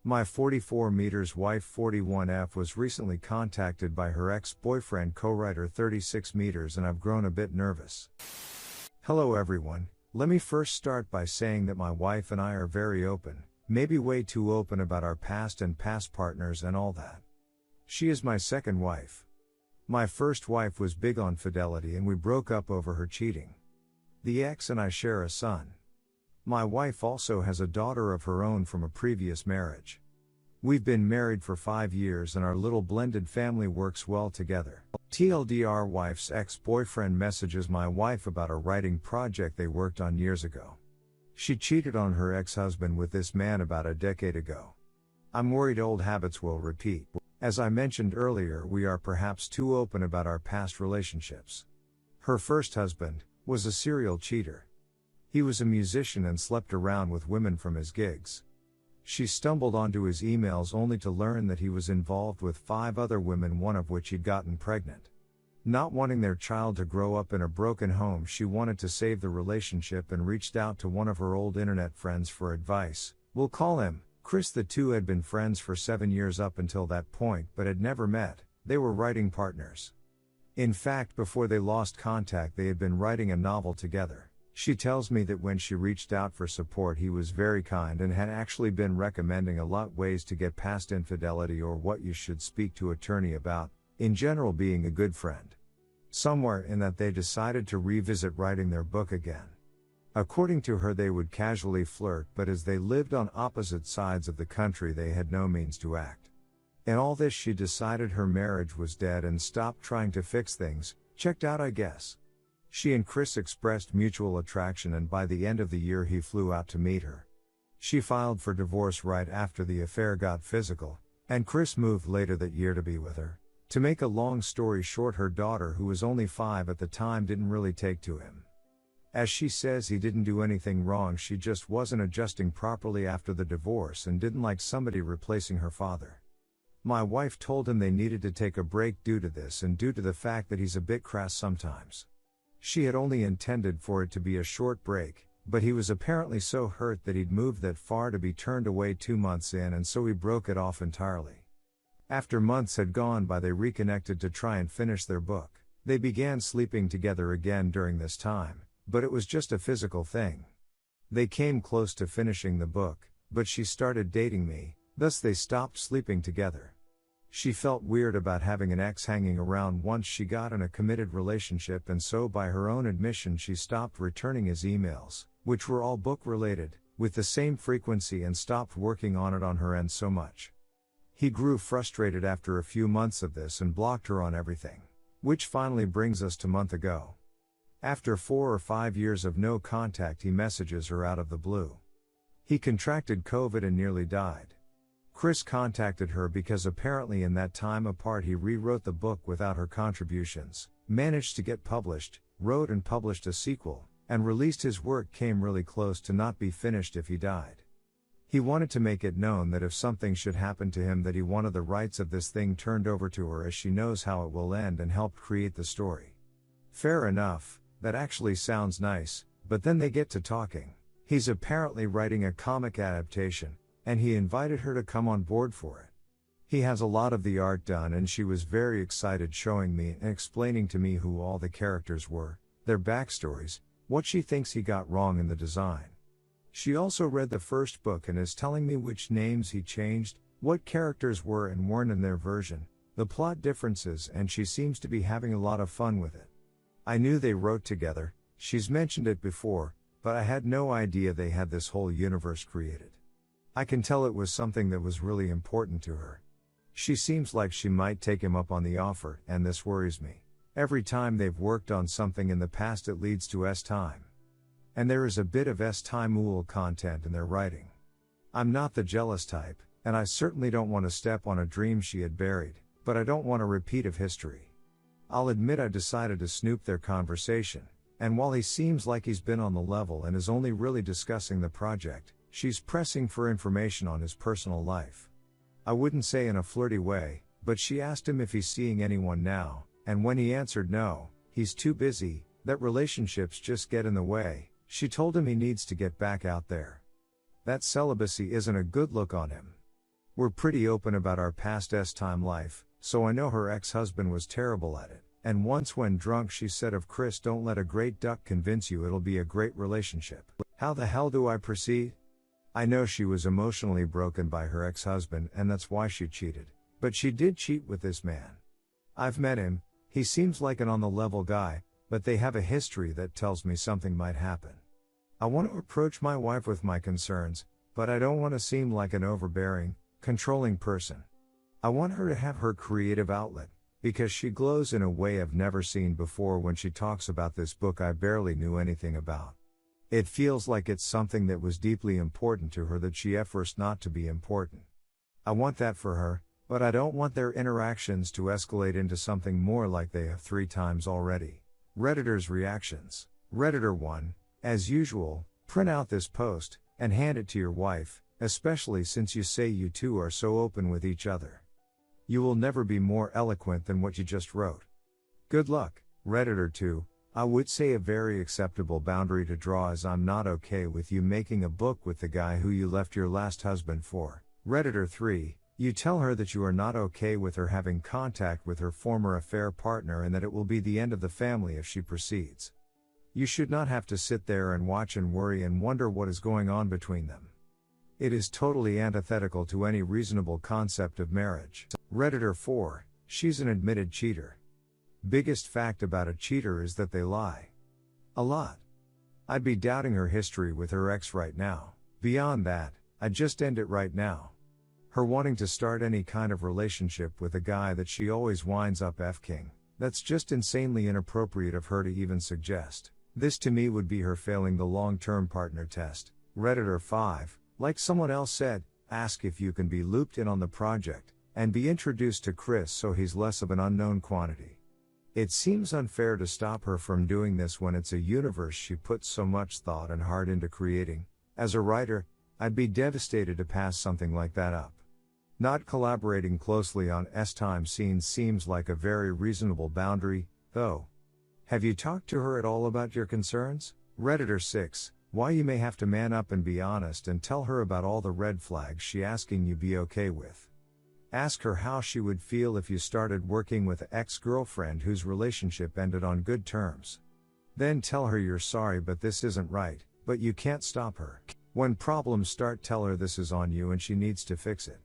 My 44 meters wife 41F was recently contacted by her ex-boyfriend co-writer 36 meters and I've grown a bit nervous. Hello everyone, let me first start by saying that my wife and I are very open, maybe way too open about our past and past partners and all that. She is my second wife. My first wife was big on fidelity and we broke up over her cheating. The ex and I share a son. My wife also has a daughter of her own from a previous marriage. We've been married for 5 years and our little blended family works well together. TLDR wife's ex-boyfriend messages my wife about a writing project they worked on years ago. She cheated on her ex-husband with this man about a decade ago. I'm worried old habits will repeat. As I mentioned earlier, we are perhaps too open about our past relationships. Her first husband was a serial cheater. He was a musician and slept around with women from his gigs. She stumbled onto his emails only to learn that he was involved with 5 other women, one of which he'd gotten pregnant. Not wanting their child to grow up in a broken home, she wanted to save the relationship and reached out to one of her old internet friends for advice. We'll call him Chris. The two had been friends for 7 years up until that point, but had never met. They were writing partners. In fact, before they lost contact, they had been writing a novel together. She tells me that when she reached out for support, he was very kind and had actually been recommending a lot ways to get past infidelity or what you should speak to attorney about, in general being a good friend. Somewhere in that they decided to revisit writing their book again. According to her, they would casually flirt, but as they lived on opposite sides of the country, they had no means to act. In all this, she decided her marriage was dead and stopped trying to fix things, checked out I guess. She and Chris expressed mutual attraction and by the end of the year he flew out to meet her. She filed for divorce right after the affair got physical, and Chris moved later that year to be with her. To make a long story short, her daughter, who was only 5 at the time, didn't really take to him. As she says, he didn't do anything wrong, she just wasn't adjusting properly after the divorce and didn't like somebody replacing her father. My wife told him they needed to take a break due to this and due to the fact that he's a bit crass sometimes. She had only intended for it to be a short break, but he was apparently so hurt that he'd moved that far to be turned away 2 months in, and so he broke it off entirely. After months had gone by, they reconnected to try and finish their book. They began sleeping together again during this time, but it was just a physical thing. They came close to finishing the book, but she started dating me, thus they stopped sleeping together. She felt weird about having an ex hanging around once she got in a committed relationship, and so by her own admission she stopped returning his emails, which were all book related, with the same frequency, and stopped working on it on her end so much. He grew frustrated after a few months of this and blocked her on everything. Which finally brings us to month ago. After 4 or 5 years of no contact, he messages her out of the blue. He contracted COVID and nearly died. Chris contacted her because apparently in that time apart he rewrote the book without her contributions, managed to get published, wrote and published a sequel, and released his work came really close to not be finished if he died. He wanted to make it known that if something should happen to him, that he wanted the rights of this thing turned over to her, as she knows how it will end, and helped create the story. Fair enough, that actually sounds nice, but then they get to talking. He's apparently writing a comic adaptation, and he invited her to come on board for it. He has a lot of the art done, and she was very excited, showing me and explaining to me who all the characters were, their backstories, what she thinks he got wrong in the design. She also read the first book and is telling me which names he changed, what characters were and weren't in their version, the plot differences, and she seems to be having a lot of fun with it. I knew they wrote together, she's mentioned it before, but I had no idea they had this whole universe created. I can tell it was something that was really important to her. She seems like she might take him up on the offer, and this worries me. Every time they've worked on something in the past, it leads to S-time. And there is a bit of S-time ool content in their writing. I'm not the jealous type, and I certainly don't want to step on a dream she had buried, but I don't want a repeat of history. I'll admit I decided to snoop their conversation, and while he seems like he's been on the level and is only really discussing the project, she's pressing for information on his personal life. I wouldn't say in a flirty way, but she asked him if he's seeing anyone now, and when he answered no, he's too busy, that relationships just get in the way, she told him he needs to get back out there. That celibacy isn't a good look on him. We're pretty open about our past S-time life, so I know her ex-husband was terrible at it, and once when drunk she said of Chris, don't let a great duck convince you it'll be a great relationship. How the hell do I proceed? I know she was emotionally broken by her ex-husband and that's why she cheated, but she did cheat with this man. I've met him, he seems like an on-the-level guy, but they have a history that tells me something might happen. I want to approach my wife with my concerns, but I don't want to seem like an overbearing, controlling person. I want her to have her creative outlet, because she glows in a way I've never seen before when she talks about this book I barely knew anything about. It feels like it's something that was deeply important to her that she efforts not to be important. I want that for her, but I don't want their interactions to escalate into something more like they have 3 times already. Redditors' reactions. Redditor 1, as usual, print out this post, and hand it to your wife, especially since you say you two are so open with each other. You will never be more eloquent than what you just wrote. Good luck. Redditor 2, I would say a very acceptable boundary to draw is I'm not okay with you making a book with the guy who you left your last husband for. Redditor 3, you tell her that you are not okay with her having contact with her former affair partner and that it will be the end of the family if she proceeds. You should not have to sit there and watch and worry and wonder what is going on between them. It is totally antithetical to any reasonable concept of marriage. Redditor 4, she's an admitted cheater. Biggest fact about a cheater is that they lie. A lot. I'd be doubting her history with her ex right now. Beyond that, I'd just end it right now. Her wanting to start any kind of relationship with a guy that she always winds up F-king, that's just insanely inappropriate of her to even suggest. This to me would be her failing the long-term partner test. Redditor 5, like someone else said, ask if you can be looped in on the project, and be introduced to Chris so he's less of an unknown quantity. It seems unfair to stop her from doing this when it's a universe she puts so much thought and heart into creating. As a writer, I'd be devastated to pass something like that up. Not collaborating closely on S-time scenes seems like a very reasonable boundary, though. Have you talked to her at all about your concerns? Redditor 6, why you may have to man up and be honest and tell her about all the red flags she asking you be okay with. Ask her how she would feel if you started working with an ex-girlfriend whose relationship ended on good terms. Then tell her you're sorry but this isn't right, but you can't stop her. When problems start, tell her this is on you and she needs to fix it.